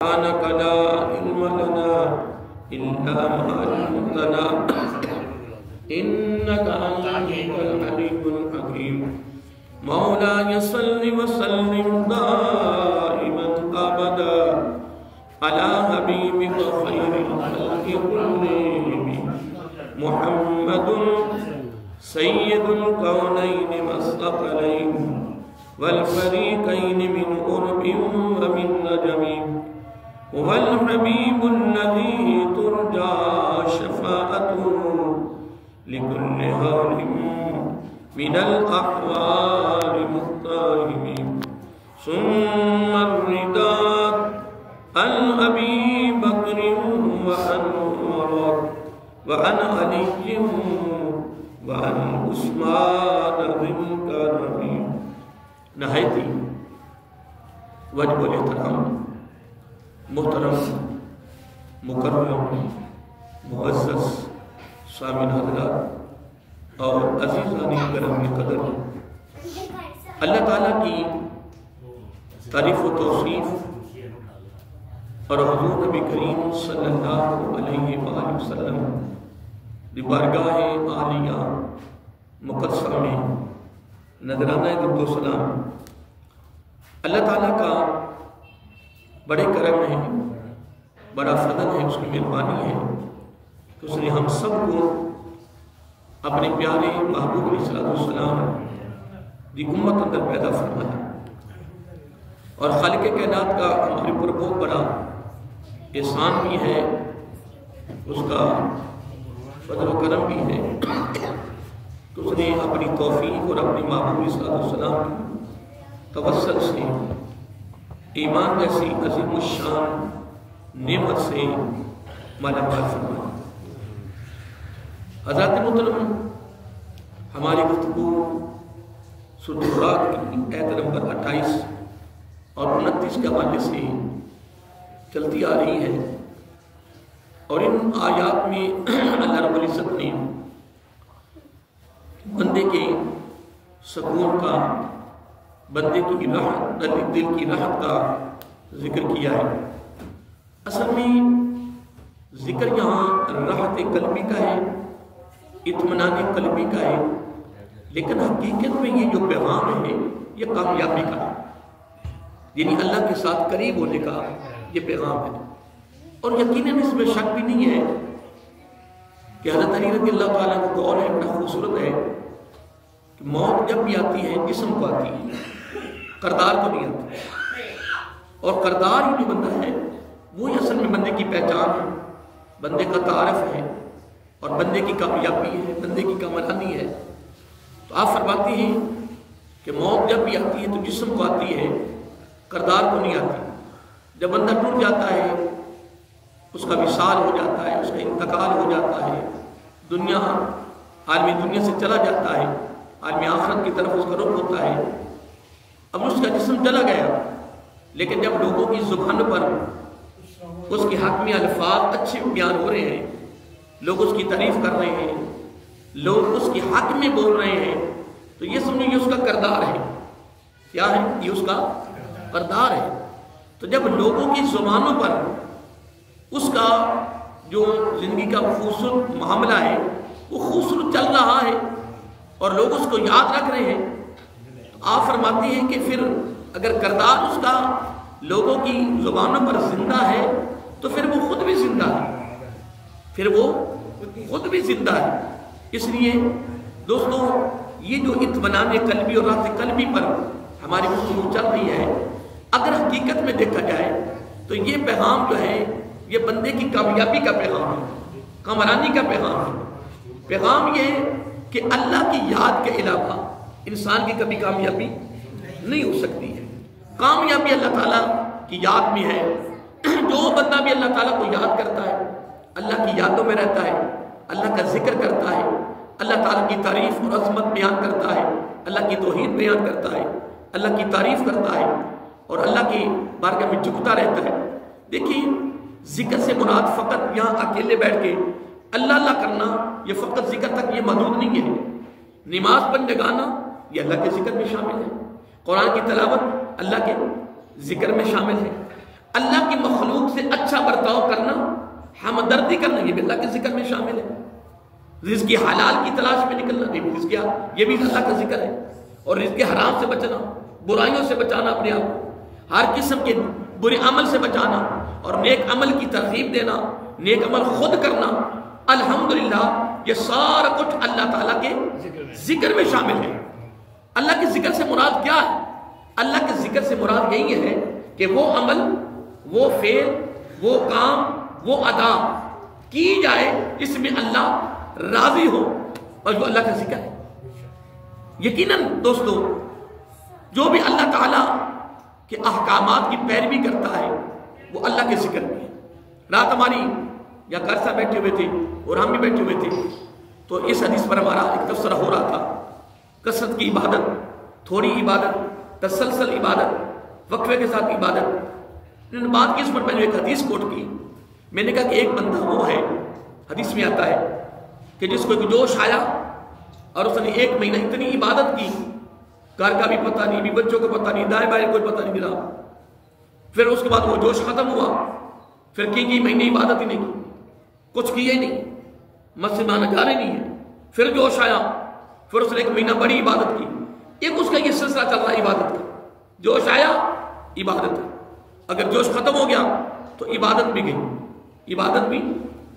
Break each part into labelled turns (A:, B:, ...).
A: سبحانك لا علم لنا إلا ما علمتنا إنك أنت العليم الحكيم مولاي صل وسلم دائما أبدا على حبيبك خير الخلق كلهم محمد سيد الكونين والثقلين والفريقين من قرب ومن نجم هو الحبيب الذي ترجى شفاعته لكل هول من الأحوال مقتهم ثم الرداء عن أبي بكر وعن عمر وعن علي وعن عثمان ذي الكرم نہایتی واجب الاحترام محترم مکرم معزز سامعین حضرات اور عزیزان کرام قدر، اللہ تعالیٰ کی تعریف و توصیف اور حضور نبی کریم صلی اللہ علیہ وآلہ وسلم دی بارگاہ عالیہ مقدسہ میں نذرانہ درود و سلام اللہ تعالیٰ کا بڑے کرم ہے، بڑا فضل ہے، اس کی مہربانی ہے کہ اس نے ہم سب کو اپنے پیارے محبوب علیہ السلام دی امت اندر پیدا فرمایا، اور خالق کائنات کا ہمارے پر بہت بڑا احسان بھی ہے، اس کا فضل و کرم بھی ہے کہ اس نے اپنی توفیق اور اپنی محبوب علیہ السلام کی توسل سے ایمان جیسی عظیم الشان نعمت سے مالا مال فرمایا۔ حضرات محترم، ہماری گفتگو سورۃ البراءۃ کی آیت نمبر 28 اور 29 کے حوالے سے چلتی آ رہی ہے، اور ان آیات میں اللہ رب العزت نے بندے کے سکون کا، بندے کی راحت، دل کی راحت کا ذکر کیا ہے۔ اصل میں ذکر یہاں راحت قلبی کا ہے، اطمینان قلبی کا ہے، لیکن حقیقت میں یہ جو پیغام ہے یہ کامیابی کا ہے، یعنی اللہ کے ساتھ قریب ہونے کا یہ پیغام ہے۔ اور یقیناً اس میں شک بھی نہیں ہے کہ حضرت علی رضی اللہ تعالیٰ کو قول ہے، بڑا خوبصورت ہے کہ موت جب بھی آتی ہے جسم کو آتی ہے، کردار کو نہیں آتی، اور کردار ہی جو بندہ ہے وہی اصل میں بندے کی پہچان ہے، بندے کا تعارف ہے، اور بندے کی کامیابی ہے، بندے کی کامرانی ہے۔ تو آپ فرماتے ہیں کہ موت جب بھی آتی ہے تو جسم کو آتی ہے، کردار کو نہیں آتی۔ جب بندہ ٹوٹ جاتا ہے، اس کا وصال ہو جاتا ہے، اس کا انتقال ہو جاتا ہے، دنیا عالمی دنیا سے چلا جاتا ہے، عالمی آخرت کی طرف اس کا رخ ہوتا ہے۔ اب اس کا جسم چلا گیا، لیکن جب لوگوں کی زبان پر اس کے حق میں الفاظ اچھے بیان ہو رہے ہیں، لوگ اس کی تعریف کر رہے ہیں، لوگ اس کے حق میں بول رہے ہیں، تو یہ سمجھیں یہ اس کا کردار ہے۔ کیا ہے؟ یہ اس کا کردار ہے۔ تو جب لوگوں کی زبانوں پر اس کا جو زندگی کا خوبصورت معاملہ ہے وہ خوبصورت چل رہا ہے اور لوگ اس کو یاد رکھ رہے ہیں، تو آپ فرماتے ہیں کہ پھر اگر کردار اس کا لوگوں کی زبانوں پر زندہ ہے تو پھر وہ خود بھی زندہ ہے، پھر وہ خود بھی زندہ ہے۔ اس لیے دوستو، یہ جو اطمینان قلبی اور راحت قلبی پر ہماری گفتگو چل رہی ہے، اگر حقیقت میں دیکھا جائے تو یہ پیغام جو ہے یہ بندے کی کامیابی کا پیغام ہے، کامرانی کا پیغام ہے۔ پیغام یہ ہے کہ اللہ کی یاد کے علاوہ انسان کی کبھی کامیابی نہیں ہو سکتی ہے۔ کامیابی اللہ تعالیٰ کی یاد میں ہے۔ جو بندہ بھی اللہ تعالیٰ کو یاد کرتا ہے، اللہ کی یادوں میں رہتا ہے، اللہ کا ذکر کرتا ہے، اللہ تعالیٰ کی تعریف اور عظمت بیان کرتا ہے، اللہ کی توحید بیان کرتا ہے، اللہ کی تعریف کرتا ہے اور اللہ کی بارگاہ میں جھکتا رہتا ہے۔ دیکھیے، ذکر سے مراد فقط یہاں اکیلے بیٹھ کے اللہ اللہ کرنا، یہ فقط ذکر تک یہ محدود نہیں ہے۔ نماز پڑھ لگانا یہ اللہ کے ذکر میں شامل ہے، قرآن کی تلاوت اللہ کے ذکر میں شامل ہے، اللہ کی مخلوق سے اچھا برتاؤ کرنا، ہمدردی کرنا، یہ بھی اللہ کے ذکر میں شامل ہے۔ رزق کی حلال کی تلاش میں نکلنا، یہ بھی اللہ کا ذکر ہے۔ اور رزق حرام سے بچنا، برائیوں سے بچانا اپنے آپ کو، ہر قسم کے برے عمل سے بچانا اور نیک عمل کی ترغیب دینا، نیک عمل خود کرنا، الحمدللہ یہ سارا کچھ اللہ تعالیٰ کے ذکر میں شامل ہے۔ اللہ کے ذکر سے مراد کیا ہے؟ اللہ کے ذکر سے مراد یہی ہے کہ وہ عمل، وہ فعل، وہ کام، وہ ادا کی جائے جس میں اللہ راضی ہو، اور جو اللہ کا ذکر ہے۔ یقیناً دوستو، جو بھی اللہ تعالیٰ کے احکامات کی پیروی کرتا ہے وہ اللہ کے ذکر میں ہے۔ رات ہماری یا گھر سے بیٹھے ہوئے تھے اور ہم بھی بیٹھے ہوئے تھے، تو اس حدیث پر ہمارا ایک تبصرہ ہو رہا تھا، کثرت کی عبادت، تھوڑی عبادت، تسلسل عبادت، وقفے کے ساتھ عبادت۔ بات کی اس پر میں نے ایک حدیث کوٹ کی، میں نے کہا کہ ایک بندہ وہ ہے، حدیث میں آتا ہے کہ جس کو ایک جوش آیا اور اس نے 1 مہینہ اتنی عبادت کی، گھر کا بھی پتہ نہیں، بھی بچوں کو پتہ نہیں، دائیں بائیں کوئی پتہ نہیں ملا۔ پھر اس کے بعد وہ جوش ختم ہوا، پھر کی مہینے عبادت ہی نہیں کی، کچھ کیا ہی نہیں، مسجد میں جانے نہیں ہے۔ پھر جوش آیا، پھر اس نے 1 مہینہ بڑی عبادت کی۔ ایک اس کا یہ سلسلہ چل رہا ہے عبادت کا، جوش آیا عبادت، اگر جوش ختم ہو گیا تو عبادت بھی گئی، عبادت بھی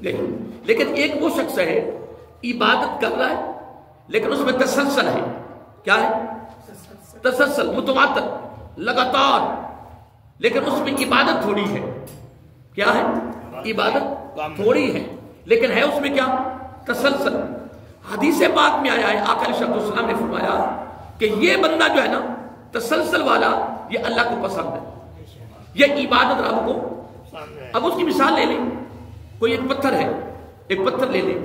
A: گئی۔ لیکن ایک وہ شخص ہے عبادت کر رہا ہے لیکن اس میں تسلسل ہے، کیا ہے؟ تسلسل، متواتر، لگاتار، لیکن اس میں عبادت تھوڑی ہے۔ کیا ہے؟ عبادت تھوڑی ہے لیکن ہے اس میں کیا؟ تسلسل۔ حدیث پاک میں آیا ہے، آقا علیہ السلام نے فرمایا کہ یہ بندہ جو ہے نا تسلسل والا، یہ اللہ کو پسند ہے، یہ عبادت رب کو۔ اب اس کی مثال لے لیں، کوئی ایک پتھر ہے، ایک پتھر لے لیں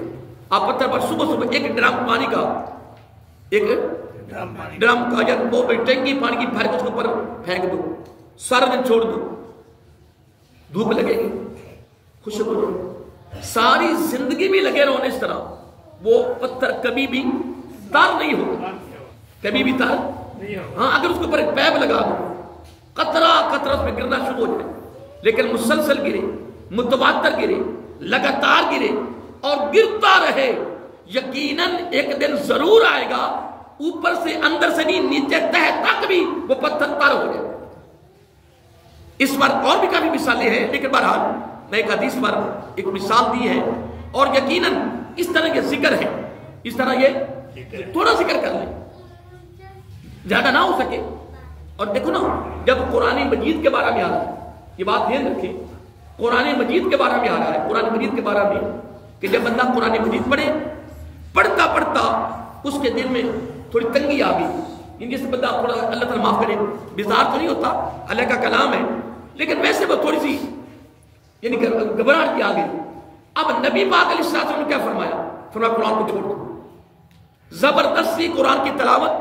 A: آپ، پتھر پر صبح ایک ڈرم پانی کا، ایک ڈرم کا یا وہ ٹینکی پانی کی بھر کے اس کے اوپر پھینک دو، سارا دن چھوڑ دو، دھوپ لگے گی، خشک ہو جائے، ساری زندگی بھی لگے رہو اس طرح، وہ پتھر کبھی بھی تار نہیں ہوگا، کبھی بھی تار نہیں ہوگا۔ ہاں اگر اس کے اوپر ایک پیپ لگا دو، قطرہ قطرہ اس میں گرنا شروع ہو جائے، لیکن مسلسل گرے، متواتر گرے، لگاتار گرے اور گرتا رہے، یقیناً ایک دن ضرور آئے گا اوپر سے اندر سے نہیں، نیچے تہ تک بھی وہ پتھر تر ہو جائے۔ اس پر اور بھی کافی مثالیں ہیں، لیکن بہرحال میں ایک حدیث پر ایک مثال دی ہے، اور یقیناً اس طرح یہ ذکر ہے، اس طرح یہ تھوڑا ذکر کر لیں، زیادہ نہ ہو سکے۔ اور دیکھو نا، جب قرآن مجید کے بارے میں آ رہا ہے، یہ بات دھیان رکھیں، قرآن مجید کے بارے میں آ رہا ہے، قرآن مجید کے بارے میں کہ جب بندہ قرآن مجید پڑھے، پڑھتا پڑھتا اس کے دل میں تھوڑی تنگی آ گئی، جس بندہ اللہ تعالیٰ معاف کرے، بیزار تو نہیں ہوتا، اللہ کا کلام ہے، لیکن ویسے وہ تھوڑی سی یعنی گھبراہٹ کی آ گئی۔ اب نبی پاک علیہ السلام نے کیا فرمایا؟ فرمایا قرآن کو چھوڑ دو، زبردستی قرآن کی تلاوت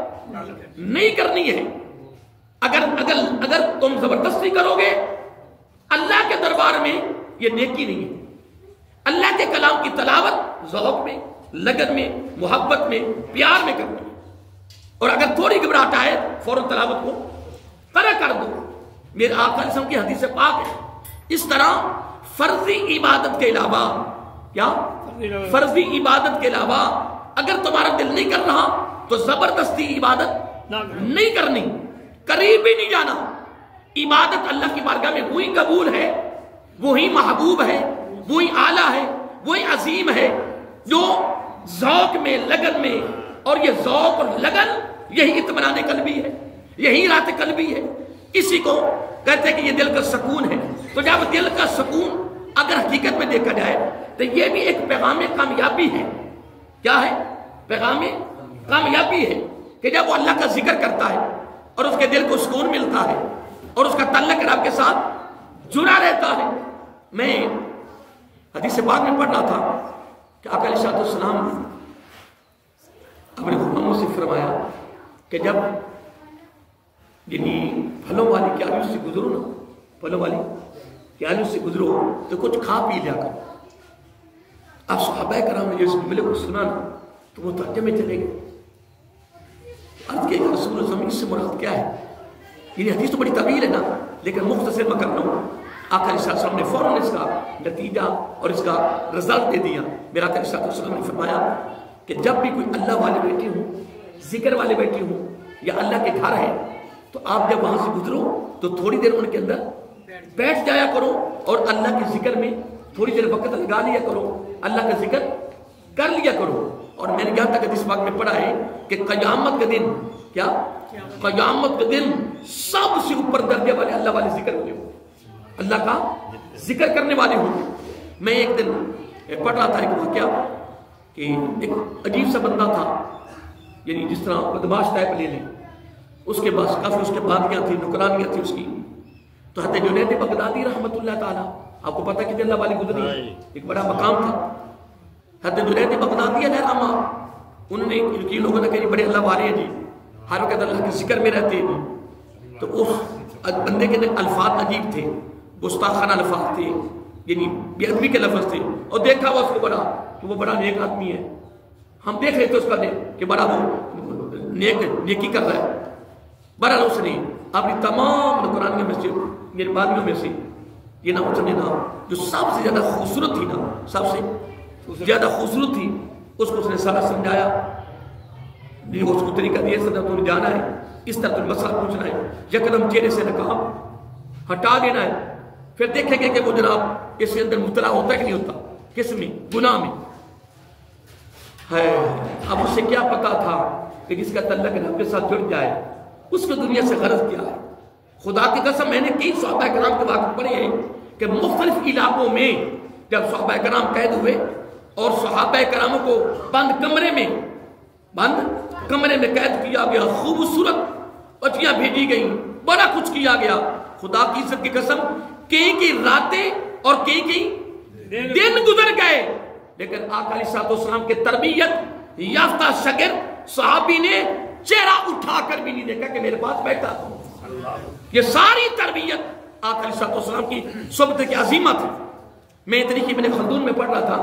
A: نہیں کرنی ہے۔ اگر تم زبردستی کرو گے اللہ کے دربار میں یہ نیکی نہیں ہے۔ اللہ کے کلام کی تلاوت ذوق میں، لگن میں، محبت میں، پیار میں کرنی ہے، اور اگر تھوڑی گھبراہٹ آئے فوراً تلاوت کو طرح کر دو۔ میرے آقا علیہ السلام کی حدیث پاک ہے۔ اس طرح فرضی عبادت کے علاوہ، کیا فرضی عبادت کے علاوہ اگر تمہارا دل نہیں کر رہا تو زبردستی عبادت نہیں کرنی، قریب بھی نہیں جانا۔ عبادت اللہ کی بارگاہ میں وہی قبول ہے، وہی محبوب ہے، وہی اعلیٰ ہے، وہی عظیم ہے جو ذوق میں، لگن میں، اور یہ ذوق اور لگن یہی اطمینان قلبی ہے، یہی راحت قلبی ہے، اسی کو کہتے ہیں کہ یہ دل کا سکون ہے۔ تو جب دل کا سکون اگر حقیقت میں دیکھا جائے تو یہ بھی ایک پیغام کامیابی ہے۔ کیا ہے؟ پیغام کامیابی ہے کہ جب وہ اللہ کا ذکر کرتا ہے اور اس کے دل کو سکون ملتا ہے اور اس کا تعلق رب کے ساتھ جڑا رہتا ہے۔ میں حدیث پاک میں پڑھ رہا تھا کہ آقا علیہ السلام نے اپنے غلاموں سے فرمایا کہ جب یعنی پھلوں والی کیاریوں سے گزرو نا، پھلوں والی کیاریوں سے گزرو تو کچھ کھا پی لیا کرو۔ اب صحابہ کرام نے جس جملے کو سنا نا تو وہ ترجمے میں چلے گئے، عرض کہ رسول اللہ سے مراد کیا ہے؟ یعنی حدیث تو بڑی طویل ہے نا، لیکن مختصر میں کرنا ہوں۔ آقا علیہ السلام نے فوراً اس کا نتیجہ اور اس کا رزلٹ دے دیا۔ میرا آقا علیہ السلام نے فرمایا کہ جب بھی کوئی اللہ والے بیٹھے ہوں، ذکر والے بیٹھے ہوں یا اللہ کے گھر ہے، تو آپ جب وہاں سے گزرو تو تھوڑی دیر ان کے اندر بیٹھ جایا کرو اور اللہ کے ذکر میں تھوڑی دیر وقت لگا لیا کرو، اللہ کا ذکر کر لیا کرو۔ اور میں نے یہاں تک حدیث پاک میں پڑھا ہے کہ قیامت کا دن، کیا قیامت کا دن سب سے اوپر درجے والے اللہ والے ذکر والے ہوں، اللہ کا ذکر کرنے والے ہوں۔ میں ایک دن پڑھ رہا تھا ایک واقعہ کہ ایک عجیب سا بندہ تھا، یعنی جس طرح بدماش ٹائپ لے لیں، اس کے پاس کافی اس کے بادیاں تھیں، نکرانیاں تھیں اس کی۔ تو حضرت جنید بغدادی رحمۃ اللہ تعالیٰ، آپ کو پتہ کہ اللہ والی گزری، ایک بڑا مقام تھا حضرت جنید بغدادی علیہ رحمہ، انہوں نے کئی لوگوں نے کہا بڑے اللہ والے ہیں جی، ہر وقت اللہ کے ذکر میں رہتے ہیں جی۔ تو اس بندے کے الفاظ عجیب تھے، گستاخانہ الفاظ تھے، یعنی بے ادبی کے لفظ تھے، اور دیکھا ہوا اس کو بڑا کہ وہ بڑا نیک آدمی ہے، ہم دیکھ رہے تھے اس کا کہ بڑا وہ نیکی کر رہا ہے۔ بہرحال اس نے اپنی تمام نکرانیوں میں سے، میرے بادیوں میں سے یہ نہ اس نے نا جو سب سے زیادہ خوبصورت تھی نا، سب سے زیادہ خوبصورت تھی، اس کو اس نے سارا سمجھایا، اس کو طریقہ دیا، سمجھا تو جانا ہے، اس طرح تو مسئلہ پوچھنا ہے، یکدم چہرے سے نقاب ہٹا دینا ہے، پھر دیکھیں گے کہ وہ جناب اس کے اندر مبتلا ہوتا ہے کہ نہیں ہوتا، کس میں؟ گناہ میں ہے۔ اب اس سے کیا پتا تھا کہ جس کا تعلق رب کے ساتھ جڑ جائے اس کو دنیا سے غرض کیا ہے؟ خدا کی قسم میں نے کئی صحابہ کرام کے واقع پڑھے ہیں کہ مختلف علاقوں میں جب صحابہ کرام قید ہوئے اور صحابہ کراموں کو بند کمرے میں قید کیا گیا، خوبصورت بچیاں بھیجی گئیں، بڑا کچھ کیا گیا، خدا کی عزت کی قسم کئی راتیں اور کئی دن گزر گئے، لیکن آقا علیہ السلام کے تربیت یافتہ شاگرد صحابی نے چہرہ اٹھا کر بھی نہیں دیکھا کہ میرے پاس بیٹھا۔ یہ ساری تربیت آقا علیہ السلام کی صحبت کی عظیمت ہے۔ میں اتنی کی میں نے خلدون میں پڑھ رہا تھا،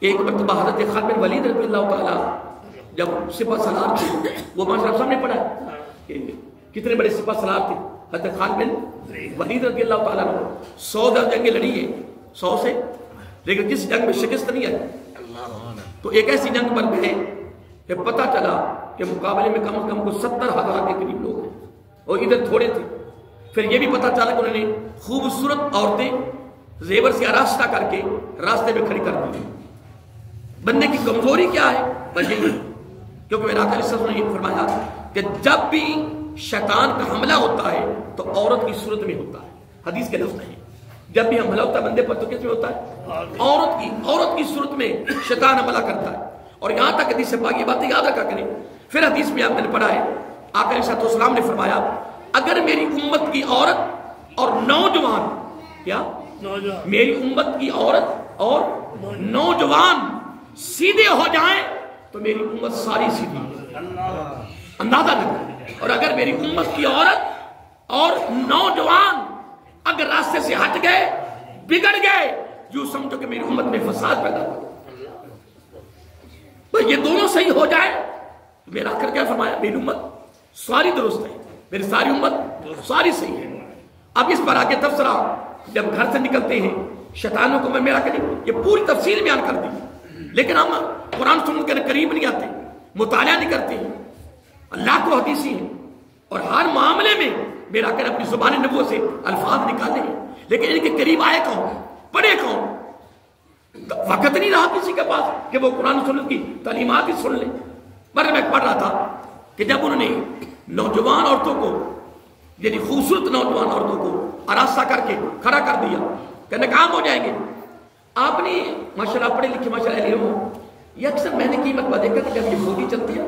A: ایک مرتبہ حضرت خالد بن ولید رضی اللہ تعالیٰ جب سپہ سالار تھے، وہ ماشاءاللہ سامنے پڑھا ہے کہ کتنے بڑے سپہ سالار تھے حضرت خالد بن ولید رضی اللہ تعالیٰ نے 100 جنگیں لڑی ہے، 100 سے، لیکن کس جنگ میں شکست نہیں آئی۔ تو ایک ایسی جنگ پر گئے کہ پتہ چلا کہ مقابلے میں کم از کم 70,000 کے قریب لوگ ہیں اور ادھر تھوڑے تھے۔ پھر یہ بھی پتہ چلا کہ انہوں نے خوبصورت عورتیں زیور سے آراستہ کر کے راستے میں کھڑی کر دی۔ بندے کی کمزوری کیا ہے؟ بس یہی، کیونکہ میرا آقا علیہ السلام نے یہ فرمایا کہ جب بھی شیطان کا حملہ ہوتا ہے تو عورت کی صورت میں ہوتا ہے، حدیث کے لفظ نہیں، جب بھی حملہ ہوتا ہے بندے پر تو کس میں ہوتا ہے؟ عورت کی صورت میں شیطان حملہ کرتا ہے۔ اور یہاں تک حدیث سے باقی باتیں یاد رکھا کریں۔ پھر حدیث میں آپ نے پڑھا ہے آقا علیہ السلام نے فرمایا اگر میری امت کی عورت اور نوجوان، کیا میری امت کی عورت اور نوجوان سیدھے ہو جائیں تو میری امت ساری سیدھی ہے، اندازہ لگا۔ اور اگر میری امت کی عورت اور نوجوان اگر راستے سے ہٹ گئے، بگڑ گئے، جو سمجھو کہ میری امت میں فساد پیدا ہو، تو یہ دونوں صحیح ہو جائے تو میرا آخر کیا فرمایا؟ میری امت ساری درست ہے، میری ساری امت ساری صحیح ہے۔ اب اس پر آگے تبصرہ جب گھر سے نکلتے ہیں شیطانوں کو میں میرا کریں یہ پوری تفصیل بیان کر دی، لیکن ہم قرآن سنت کے قریب نہیں آتے، مطالعہ نہیں کرتے ہیں، اللہ کو حدیثی ہیں اور ہر معاملے میں میرا کر اپنی زبان نبوت سے الفاظ نکالے ہیں، لیکن ان کے قریب آئے کون، پڑھے کون؟ وقت نہیں رہا کسی کے پاس کہ وہ قرآن سنت کی تعلیمات ہی سن لیں۔ پر میں پڑھ رہا تھا کہ جب انہوں نے نوجوان عورتوں کو، یعنی خوبصورت نوجوان عورتوں کو آراستہ کر کے کھڑا کر دیا کہ ناکام ہو جائیں گے، آپ نے ماشاءاللہ پڑھے لکھے ماشاءاللہ علم ہو، یہ اکثر میں نے کئی مرتبہ دیکھا کہ جب یہ فوجی چلتی ہے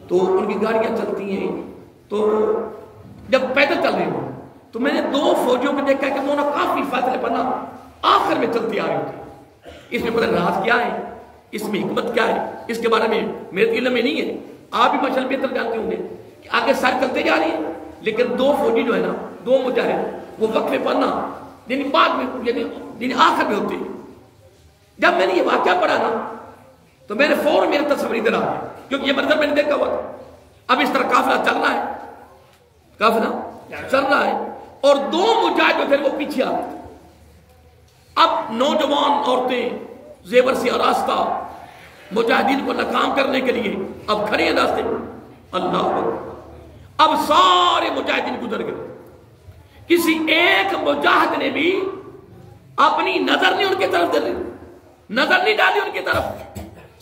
A: تو ان کی گاڑیاں چلتی ہیں، تو جب پیدل چل رہے ہوں تو میں نے 2 فوجیوں کو دیکھا کہ وہ کافی فاصلے پر نا آخر میں چلتی آ رہی ہوتی۔ اس میں پتہ راز کیا ہے، اس میں حکمت کیا ہے، اس کے بارے میں میرے علم میں نہیں ہے، آپ بھی ماشاءاللہ بہتر جانتے ہوں گے کہ آگے سارے چلتے جا رہی ہیں، لیکن 2 فوجی جو ہے نا، 2 مجاہد وہ وقفے پر نا یعنی بعد میں یعنی آخر میں ہوتے ہیں۔ جب میں نے یہ واقعہ پڑھا نا تو میں نے فوراً میرے تصور ادھر آ گیا، کیونکہ یہ منظر میں نے دیکھا ہوا تھا۔ اب اس طرح قافلہ چل رہا ہے، قافلہ چل رہا ہے، اور 2 مجاہد جو تھے وہ پیچھے آتے تھے. اب نوجوان عورتیں زیور سے آراستہ مجاہدین کو ناکام کرنے کے لیے اب کھڑے ہیں راستے میں. اللہ اکبر. اب سارے مجاہدین گزر گئے. کسی ایک مجاہد نے بھی اپنی نظر نہیں ان کی طرف ڈالی, نظر نہیں ڈالی ان کی طرف,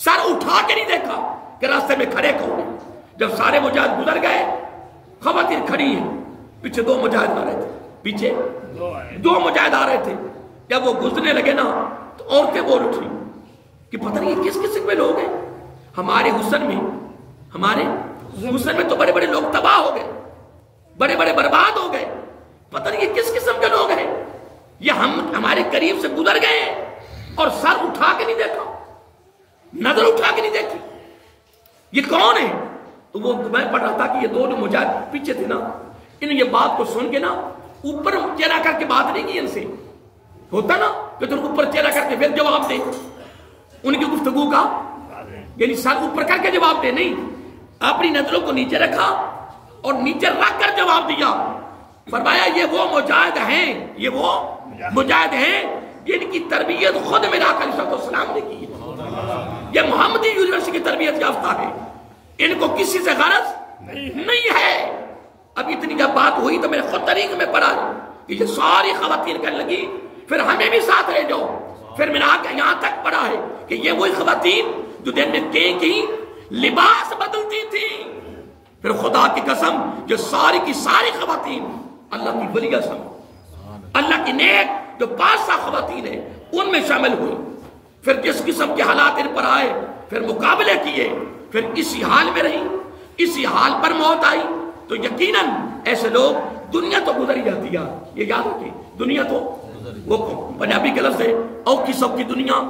A: سر اٹھا کے نہیں دیکھا کہ راستے میں کھڑے کون ہیں. جب سارے مجاہد گزر گئے, خواتین کھڑی ہیں, پیچھے 2 مجاہد آ رہے تھے, پیچھے 2 مجاہد آ رہے تھے. جب وہ گزرنے لگے نا تو عورتیں بول اٹھی کہ پتہ نہیں کس قسم کے لوگ ہیں. ہمارے حسن میں تو بڑے بڑے لوگ تباہ ہو گئے, بڑے بڑے برباد ہو گئے. پتہ نہیں یہ کس قسم کے لوگ ہیں, یہ ہمارے قریب سے گزر گئے اور سر اٹھا کے نہیں دیکھا, نظر اٹھا کے نہیں دیکھی, یہ کون ہے؟ تو وہ میں پڑھ رہا تھا کہ یہ 2 جو مجاہد پیچھے تھے نا, انہوں یہ بات کو سن کے نا اوپر چہرہ کر کے بات نہیں کی ان سے. ہوتا نا کہ تم اوپر چہرہ کر کے پھر جواب دے ان کی گفتگو کا, یعنی سر اوپر کر کے جواب دے, نہیں, اپنی نظروں کو نیچے رکھا اور نیچے رکھ کر جواب دیا. فرمایا یہ وہ مجاہد ہیں, یہ وہ مجاہد ہیں جن کی تربیت خود میرا آقا علیہ السلام نے کی ہے. یہ محمدی یونیورسٹی کی تربیت یافتہ ہے, ان کو کسی سے غرض نہیں ہے. اب اتنی جب بات ہوئی تو میں نے خود طریق میں پڑھا کہ یہ ساری خواتین کہنے لگی پھر ہمیں بھی ساتھ لے جاؤ. پھر میں نے آگے یہاں تک پڑھا ہے کہ یہ وہی خواتین جو دن میں کی لباس بدلتی تھی. پھر خدا کی قسم جو ساری کی ساری خواتین اللہ کی ولیہ سم, اللہ کی نیک جو 5 خواتین ہیں ان میں شامل ہوئی. پھر جس قسم کے حالات ان پر آئے پھر مقابلے کیے, پھر اسی حال میں رہی, اسی حال پر موت آئی. تو یقیناً ایسے لوگ دنیا تو گزر ہی جاتی ہے, یہ یاد رکھیں, دنیا تو وہ پنجابی کے لفظ ہے او کی سب کی دنیا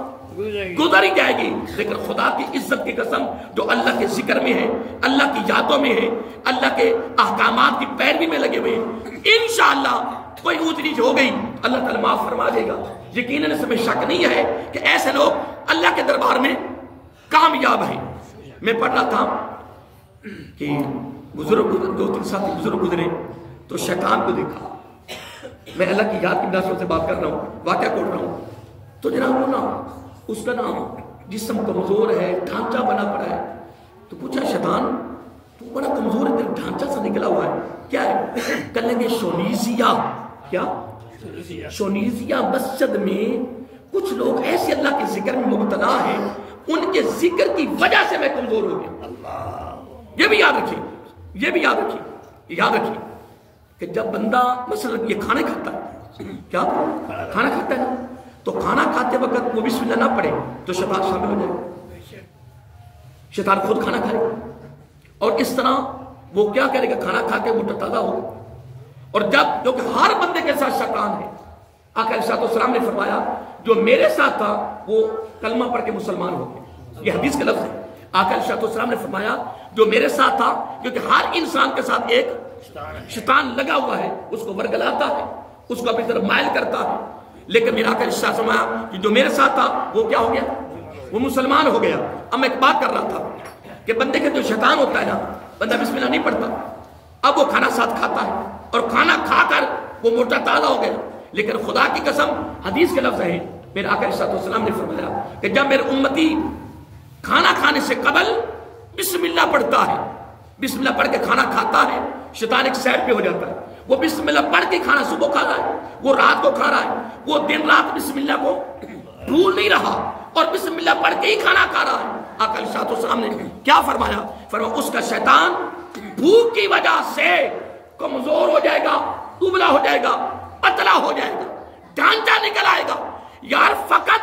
A: گزر ہی جائے گی, لیکن خدا کی عزت کی قسم جو اللہ کے ذکر میں ہے, اللہ کی یادوں میں ہے, اللہ کے احکامات کی پیروی میں لگے ہوئے ہیں, انشاءاللہ کوئی اونچ نیچ ہو گئی اللہ تعالیٰ معاف فرما دے گا. یقیناً اس میں شک نہیں ہے کہ ایسے لوگ اللہ کے دربار میں کامیاب ہیں. میں پڑھ رہا تھا کہ بزرگ 2-3 ساتھی بزرگ گزرے تو شیطان کو دیکھا. میں اللہ کی یاد کی بنیاد سے بات کر رہا ہوں, واقعہ کوٹ رہا ہوں. تو جناب وہ نا اس کا نام جسم کمزور ہے, ڈھانچہ بنا پڑا ہے. تو پوچھا شیطان تو بڑا کمزور ہے, تیرا ڈھانچہ سا نکلا ہوا ہے, کیا ہے؟ کہنے لگے شونیزیا. کیا شونیزیا مسجد میں کچھ لوگ ایسے اللہ کے ذکر میں مبتلا ہیں, ان کے ذکر کی وجہ سے میں کمزور ہو گیا. یہ بھی یاد رکھیے, یہ بھی یاد رکھیے, یاد رکھیے کہ جب بندہ مثلا یہ کھانا کھاتا ہے, کیا کھانا کھاتا ہے نا, تو کھانا کھاتے وقت وہ بسم اللہ نہ پڑھے تو شیطان شامل ہو جائے, شیطان خود کھانا کھائے اور اس طرح وہ کیا کرے گا, کھانا کھا کے وہ تازہ ہوگا. اور جب جو کہ ہر بندے کے ساتھ شیطان ہے, آقا علیہ السلام نے فرمایا جو میرے ساتھ تھا وہ کلمہ پڑھ کے مسلمان ہو گئے, یہ حدیث کے لفظ ہے. آقا علیہ السلام نے فرمایا جو میرے ساتھ تھا, کیونکہ ہر انسان کے ساتھ ایک شیطان لگا ہوا ہے, اس کو ورگلاتا ہے, اس کو اپنی طرف مائل کرتا ہے. لیکن میرا آقا علیہ السلام نے فرمایا کہ جو میرے ساتھ تھا وہ کیا ہو گیا, وہ مسلمان ہو گیا. اب میں ایک بات کر رہا تھا کہ بندے کے جو شیطان ہوتا ہے نا, بندہ بسم اللہ نہیں پڑھتا, اب وہ کھانا ساتھ کھاتا ہے اور کھانا کھا کر وہ موٹا تازہ ہو گیا. لیکن خدا کی قسم حدیث کے لفظ ہیں, میرے آقا علیہ السلام نے فرمایا کہ جب میرے امتی کھانا کھانے سے قبل بسم اللہ پڑھتا ہے, بسم اللہ پڑھ کے کھانا کھاتا ہے, شیطان ایک سائڈ پہ ہو جاتا ہے. وہ بسم اللہ پڑھ کے کھانا صبح کھا رہا ہے, وہ رات کو کھا رہا ہے, وہ دن رات بسم اللہ کو بھول نہیں رہا اور بسم اللہ پڑھ کے ہی کھانا کھا رہا ہے. آقا علیہ السلام نے کیا فرمایا, فرمایا اس کا شیطان بھوک کی وجہ سے کمزور ہو جائے گا, دبلا ہو جائے گا, پتلا ہو جائے گا, ڈھانچہ نکل آئے گا. یار فقط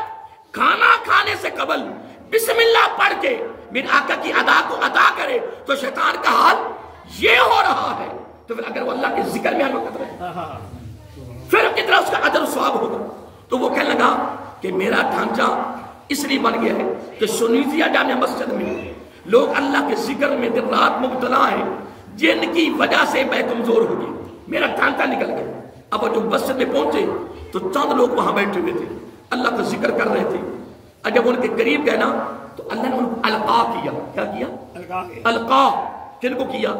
A: کھانا کھانے سے قبل بسم اللہ پڑھ کے میرے آقا کی ادا کو ادا کرے تو شیطان کا حال یہ ہو رہا ہے. تو پھر اگر وہ اللہ کے ذکر میں ہر وقت رہے پھر کتنا اس کا اجر و ثواب ہوگا. تو وہ کہنے لگا کہ میرا ڈھانچہ اس لیے بن گیا ہے کہ سنیزیا جامع مسجد میں لوگ اللہ کے ذکر میں دن رات مبتلا ہیں, جن کی وجہ سے میں کمزور ہو گئی, میرا ڈھانچہ نکل گیا. اب وہ جو مسجد میں پہنچے تو چند لوگ وہاں بیٹھے ہوئے تھے, اللہ کا ذکر کر رہے تھے. اور جب ان کے قریب گئے نا تو اللہ نے ان کو القا کیا. کیا کیا؟ القا. کن کو کیا؟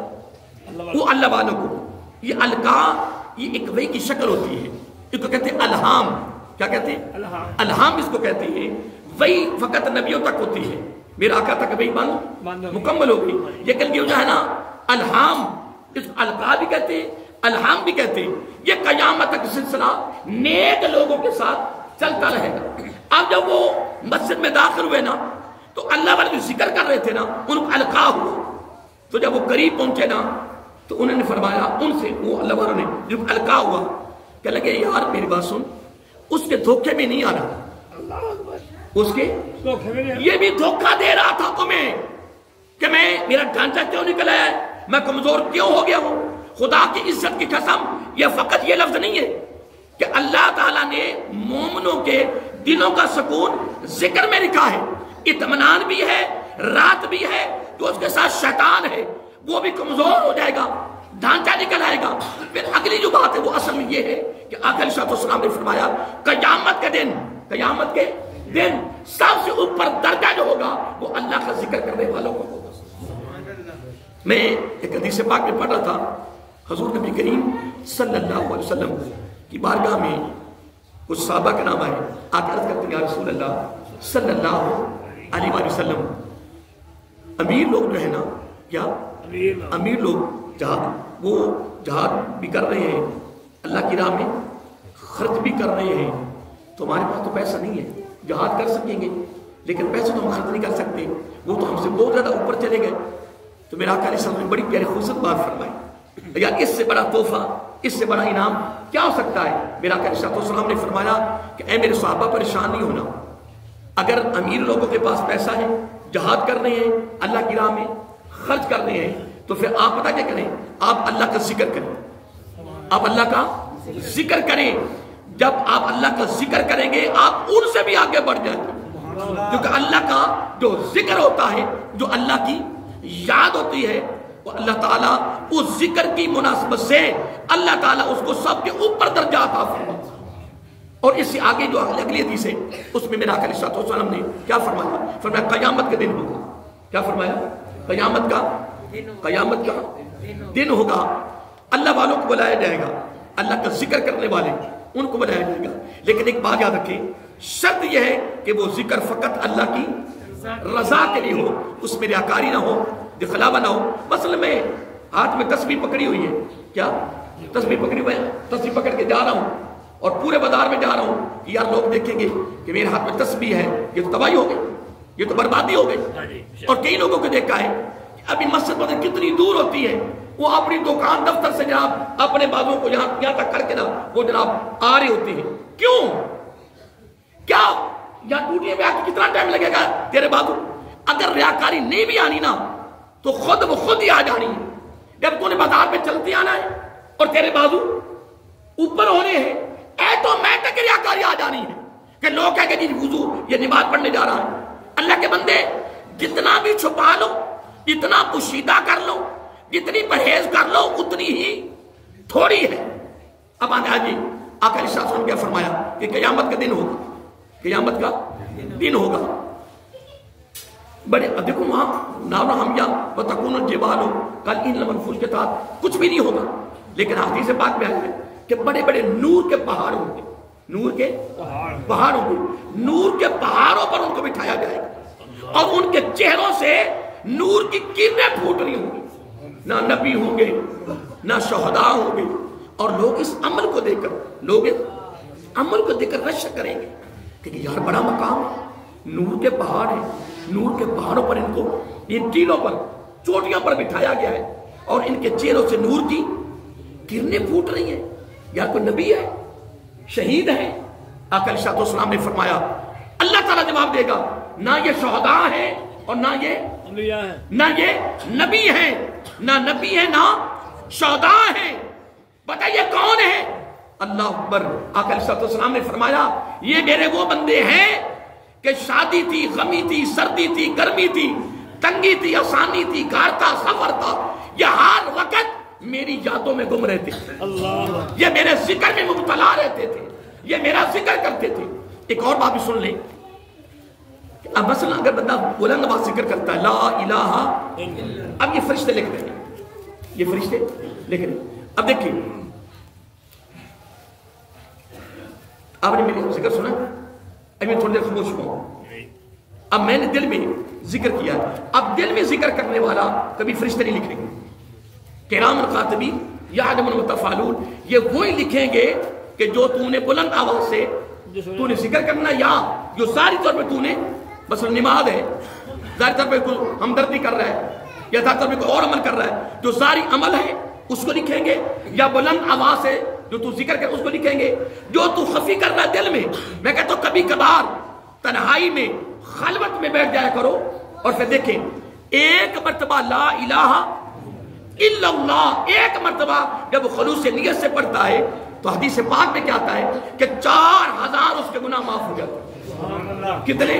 A: وہ اللہ والوں کو. یہ القا یہ ایک وحی کی شکل ہوتی ہے، اس کو کہتے ہیں الہام. کیا کہتے ہیں؟ الہام اس کو کہتے ہیں. وحی فقط نبیوں تک ہوتی ہے، میرا آقا تک وحی مکمل ہوگی. لیکن یہ جو ہے نا الہام، اس کو القا بھی کہتے ہیں، الہام بھی کہتے ہیں. یہ قیامت تک سلسلہ نیک لوگوں کے ساتھ چلتا رہے گا. اب جب وہ مسجد میں داخل ہوئے نا تو اللہ والے جو ذکر کر رہے تھے نا ان کو القا ہوا. تو جب وہ قریب پہنچے نا تو انہوں نے فرمایا ان سے، وہ اللہ والوں نے جب القا ہوا کہ لگے یار میری بات سن، اس کے دھوکے میں نہیں آنا، اس کے یہ بھی دھوکہ دے رہا تھا تمہیں کہ میرا ڈھانچہ کیوں نکلا ہے، میں کمزور کیوں ہو گیا ہوں. خدا کی عزت کی قسم یہ فقط یہ لفظ نہیں ہے کہ اللہ تعالیٰ نے مومنوں کے دلوں کا سکون ذکر میں لکھا ہے، اطمینان بھی ہے، رات بھی ہے. جو اس کے ساتھ شیطان ہے وہ بھی کمزور ہو جائے گا، ڈھانچہ نکل آئے گا. پھر اگلی جو بات ہے وہ اصل میں یہ ہے کہ آقا علیہ السلام نے فرمایا قیامت کے دن، قیامت کے دن سب سے اوپر درجہ جو ہوگا وہ اللہ کا ذکر کرنے والوں کو ہوگا. میں ایک حدیث پاک میں پڑھ رہا تھا، حضور نبی کریم صلی اللہ علیہ وسلم کی بارگاہ میں کچھ صحابہ کا نام آئے، آقا عرض کرتے ہیں یا رسول اللہ صلی اللہ علیہ وسلم، امیر لوگ جو ہے نا، کیا امیر لوگ جہاد، وہ جہاد بھی کر رہے ہیں، اللہ کی راہ میں خرچ بھی کر رہے ہیں، تو ہمارے پاس تو پیسہ نہیں ہے، جہاد کر سکیں گے لیکن پیسے تو ہم خرچ نہیں کر سکتے، وہ تو ہم سے بہت زیادہ اوپر چلے گئے. تو میرا آقا علیہ السلام نے بڑی پیاری خوبصورت بات فرمائی، یار اس سے بڑا تحفہ، اس سے بڑا انعام کیا ہو سکتا ہے. میرا آقا علیہ السلام نے فرمایا کہ اے میرے صحابہ پریشان نہیں ہونا، اگر امیر لوگوں کے پاس پیسہ ہے، جہاد کر رہے ہیں، اللہ کی راہ میں خرچ کر رہے ہیں، تو پھر آپ پتہ کیا کریں، آپ اللہ کا ذکر کریں، آپ اللہ کا ذکر کریں. جب آپ اللہ کا ذکر کریں گے آپ ان سے بھی آگے بڑھ جائیں گے، کیونکہ اللہ کا جو ذکر ہوتا ہے، جو اللہ کی یاد ہوتی ہے، وہ اللہ تعالیٰ اس ذکر کی مناسبت سے اللہ تعالیٰ اس کو سب کے اوپر درجہ عطا فرماتا ہے. اور اس سے آگے جو اگلی حدیث ہے اس میں میرا آقا علیہ السلام نے کیا فرمایا، فرمایا قیامت کا دن ہوگا. کیا فرمایا؟ قیامت کا دن ہوگا، اللہ والوں کو بلایا جائے گا، اللہ کا ذکر کرنے والے ان کو بلایا جائے گا. لیکن ایک بات یاد رکھیں، شرط یہ ہے کہ وہ ذکر فقط اللہ کی رضا کے لیے ہو، اس میں ریاکاری نہ ہو، دکھلاوا نہ ہو. مثلا میں ہاتھ میں تسبیح پکڑی ہوئی ہے، کیا تسبیح پکڑی ہوئی ہے، تسبیح پکڑ کے جا رہا ہوں اور پورے بازار میں جا رہا ہوں کہ یار لوگ دیکھیں گے کہ میرے ہاتھ میں تسبیح ہے، یہ تو تباہی ہو گئی، یہ تو بربادی ہو گئی. اور کئی لوگوں کو دیکھا ہے ابھی مسجد مدد کتنی دور ہوتی ہے، وہ اپنی دکان دفتر سے جناب اپنے بازوں کو یہاں تک کر کے نا وہ جناب آ رہے ہوتے ہیں. کیوں؟ کیا یہاں ٹوٹنے میں آ کے کتنا ٹائم لگے گا تیرے بازو؟ اگر ریاکاری نہیں بھی آنی نا تو خود ہی آ جانی ہے. جب تو نے بازار میں چلتی آنا ہے اور تیرے بازو اوپر ہونے ہیں، ایٹومیٹک ریاکاری آ جانی ہے کہ لوگ کہہ کہ جی وضو یہ نماز پڑھنے جا رہا ہے. اللہ کے بندے جتنا بھی چھپا لو، جتنا پوشیدہ کر لو، جتنی پرہیز کر لو اتنی ہی تھوڑی ہے. اب آجی آقا علیہ السلام نے کیا فرمایا کہ قیامت کا دن ہوگا، قیامت کا دن ہوگا. بڑے دیکھو وہاں نارو ہمیا وتکون الجبال کالعہن المنفوش کے ساتھ کچھ بھی نہیں ہوگا، لیکن حدیث پاک میں ہے کہ بڑے بڑے نور کے پہاڑ ہوں گے، نور کے پہاڑ ہوں گے، نور کے پہاڑوں پر ان کو بٹھایا جائے گا اور ان کے چہروں سے نور کی کرنیں پھوٹ رہی ہوں گی. نہ نبی ہوں گے نہ شہداء ہوں گے، اور لوگ اس عمل کو دیکھ کر رشک کریں گے کہ یار بڑا مقام ہے، نور کے پہاڑ ہیں، نور کے پہاڑوں پر ان کو ان ٹیلوں پر چوٹیاں پر بٹھایا گیا ہے اور ان کے چہروں سے نور کی کرنیں پھوٹ رہی ہیں. یا کوئی نبی ہے، شہید ہے؟ آقا علیہ السلام نے فرمایا اللہ تعالیٰ جواب دے گا نہ یہ شہداء ہیں اور نہ یہ نبی ہیں، نہ نبی ہیں نہ شہداء ہیں. بتائیے کون ہے؟ اللہ اکبر. آقا علیہ السلام نے فرمایا یہ میرے وہ بندے ہیں کہ شادی تھی، غمی تھی، سردی تھی، گرمی تھی، تنگی تھی، آسانی تھی، گھر تھا، سفر تھا، یہ ہر وقت میری یادوں میں گم رہتے تھے، یہ میرے ذکر میں مبتلا رہتے تھے، یہ میرا ذکر کرتے تھے. ایک اور بات بھی سن لیں، اب مثلا اگر بندہ بلند آواز ذکر کرتا ہے لا الہ، اب یہ فرشتے لکھ رہے ہیں، یہ فرشتے لکھ رہے ہیں. اب دیکھیں آپ نے میری ذکر سنا؟ ابھی تھوڑی دیر خاموش ہوں. اب میں نے دل میں ذکر کیا. اب دل میں ذکر کرنے والا کبھی فرشتے نہیں لکھیں گے. کرام الکاتبین یعلمون ما تفعلون، یہ وہی لکھیں گے کہ جو تو نے بلند آواز سے تو نے ذکر کرنا، یا جو ظاہری طور پہ تو نے مثلا نماز ہے، ظاہری طور پہ کوئی ہمدردی کر رہا ہے یا ظاہری طور پہ کوئی اور عمل کر رہا ہے، جو ظاہری عمل ہے اس کو لکھیں گے، یا بلند آواز سے جو تو ذکر کر اس کو لکھیں گے. جو تو خفی کر رہا ہے دل میں، میں کہتا ہوں کبھی کبھار تنہائی میں خلوت میں بیٹھ جایا کرو اور پھر دیکھیں ایک مرتبہ لا الہ الا اللہ، ایک مرتبہ جب وہ خلوص سے نیت سے پڑھتا ہے تو حدیث پاک میں کیا آتا ہے کہ 4000 اس کے گناہ معاف ہو جاتے ہیں. کتنے؟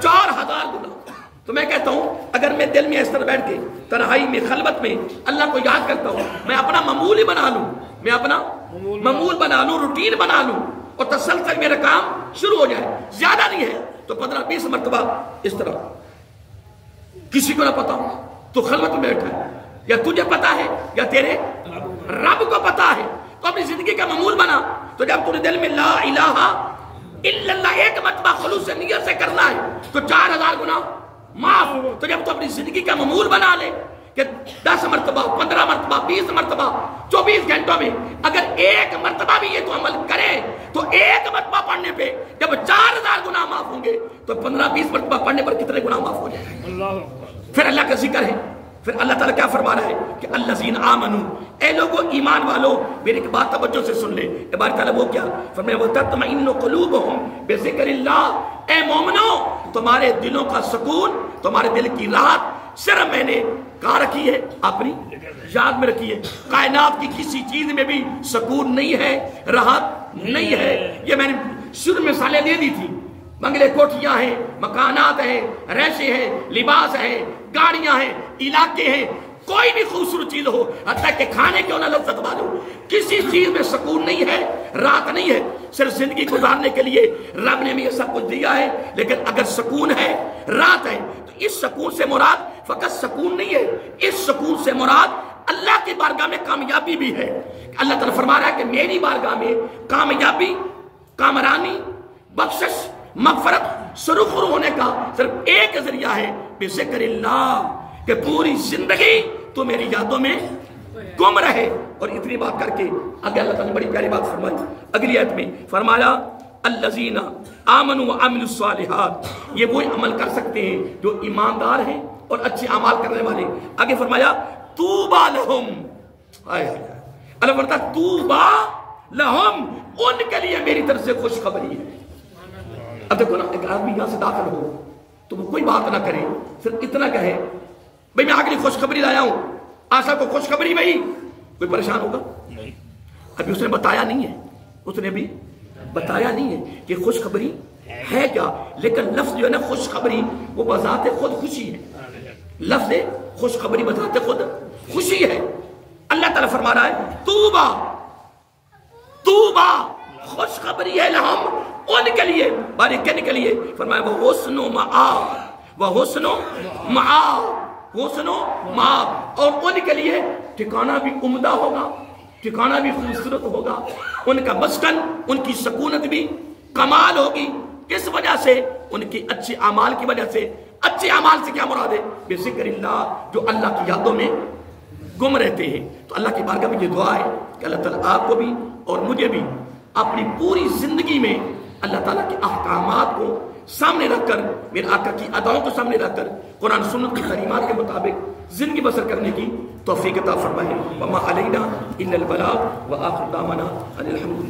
A: 4000 گناہ. تو میں کہتا ہوں اگر میں دل میں اس طرح بیٹھ کے تنہائی میں خلوت میں اللہ کو یاد کرتا ہوں، میں اپنا معمول ہی بنا لوں، میں اپنا معمول بنا لوں، روٹین بنا لوں اور تسلسل میرا کام شروع ہو جائے، زیادہ نہیں ہے تو 15-20 مرتبہ اس طرح، کسی کو نہ پتا ہو تو خلوت میں بیٹھا ہے، یا تجھے پتا ہے یا تیرے رب کو پتا ہے، تو اپنی زندگی کا معمول بنا. تو جب تجھے دل میں لا الہ الا اللہ ایک مرتبہ خلوص سے نیت سے کرنا ہے تو 4000 گناہ معاف. تو جب تو اپنی زندگی کا معمول بنا لے کہ 10 مرتبہ 15 مرتبہ 20 مرتبہ 24 گھنٹوں میں اگر ایک مرتبہ بھی یہ تو عمل کرے تو ایک مرتبہ پڑھنے پہ جب 4000 گناہ معاف ہوں گے تو 15-20 مرتبہ پڑھنے پر کتنے گناہ معاف ہو جائیں گے. پھر اللہ کا ذکر ہے. پھر اللہ تعالیٰ کیا فرما رہا ہے کہ الذین آمنوا، اے لوگوں ایمان والو میری بات توجہ سے سن لے. باری تعالیٰ وہ کیا فرمایا، وَتَطْمَئِنُّ قُلُوبُهُمْ بِذِكْرِ اللَّهِ، اے مومنو تمہارے دلوں کا سکون، تمہارے دل کی راحت صرف میں نے کہاں رکھی ہے؟ اپنی یاد میں رکھی ہے. کائنات کی کسی چیز میں بھی سکون نہیں ہے، راحت نہیں ہے. یہ میں نے شروع میں مثالیں دے دی تھی. بنگلے کوٹھیاں ہیں، مکانات ہیں، رہشیں ہیں، لباس ہیں، گاڑیاں ہیں، علاقے ہیں، کوئی بھی خوبصورت چیز ہو، حتیٰ کہ کھانے کیوں نہ لذت والو، کسی چیز میں سکون نہیں ہے، راحت نہیں ہے. صرف زندگی گزارنے کے لیے رب نے ہمیں یہ سب کچھ دیا ہے، لیکن اگر سکون ہے، راحت ہے تو اس سکون سے مراد فقط سکون نہیں ہے، اس سکون سے مراد اللہ کی بارگاہ میں کامیابی بھی ہے. اللہ تعالیٰ فرما رہا ہے کہ میری بارگاہ میں کامیابی، کامرانی، بخشش، مغفرت، سرخرو ہونے کا صرف ایک ذریعہ ہے، بذکر اللہ، کہ پوری زندگی تو میری یادوں میں گم رہے. اور اتنی بات کر کے آگے اللہ تعالیٰ نے بڑی پیاری بات فرمائی. اگلی آیت میں فرمایا الذین آمنوا وعملوا الصالحات، یہ وہی عمل کر سکتے ہیں جو ایماندار ہیں اور اچھے اعمال کرنے والے. آگے فرمایا طوبی لہم، اللہ فرماتا طوبی لہم، ان کے لیے میری طرف سے خوشخبری ہے. اب دیکھو نا، ایک آدمی یہاں سے داخل ہو تو وہ کوئی بات نہ کرے، صرف اتنا کہے بھئی میں آگے خوشخبری لایا ہوں، آسا کو خوشخبری بھئی، کوئی پریشان ہوگا؟ نہیں. ابھی اس نے بتایا نہیں ہے، اس نے بھی بتایا نہیں ہے کہ خوشخبری ہے کیا. لیکن لفظ جو ہے نا خوشخبری وہ بذات خود خوشی ہے. لفظ خوشخبری بذات خود خوشی ہے. اللہ تعالیٰ فرما رہا ہے طوبی، طوبی خوشخبری ہے لہم، ان کے لیے، بارے کہنے کے لیے فرمایا وہ حسن و معاب، وہ حسن و معاب، حسن و معاب، اور ان کے لیے ٹھکانہ بھی عمدہ ہوگا، ٹھکانہ بھی خوبصورت ہوگا، ان کا مسکن، ان کی سکونت بھی کمال ہوگی. کس وجہ سے؟ ان کی اچھے اعمال کی وجہ سے. اچھے اعمال سے کیا مراد ہے؟ بذکر اللہ، جو اللہ کی یادوں میں گم رہتے ہیں. تو اللہ کی بارگاہ میں یہ دعا ہے کہ اللہ تعالیٰ آپ کو بھی اور مجھے بھی اپنی پوری زندگی میں اللہ تعالیٰ کے احکامات کو سامنے رکھ کر، میرے آقا کی اداؤں کو سامنے رکھ کر قرآن سنت کی تعلیمات کے مطابق زندگی بسر کرنے کی توفیق عطا فرمائے. وما علینا الا البلاغ وآخر دعوانا ان الحمد للہ.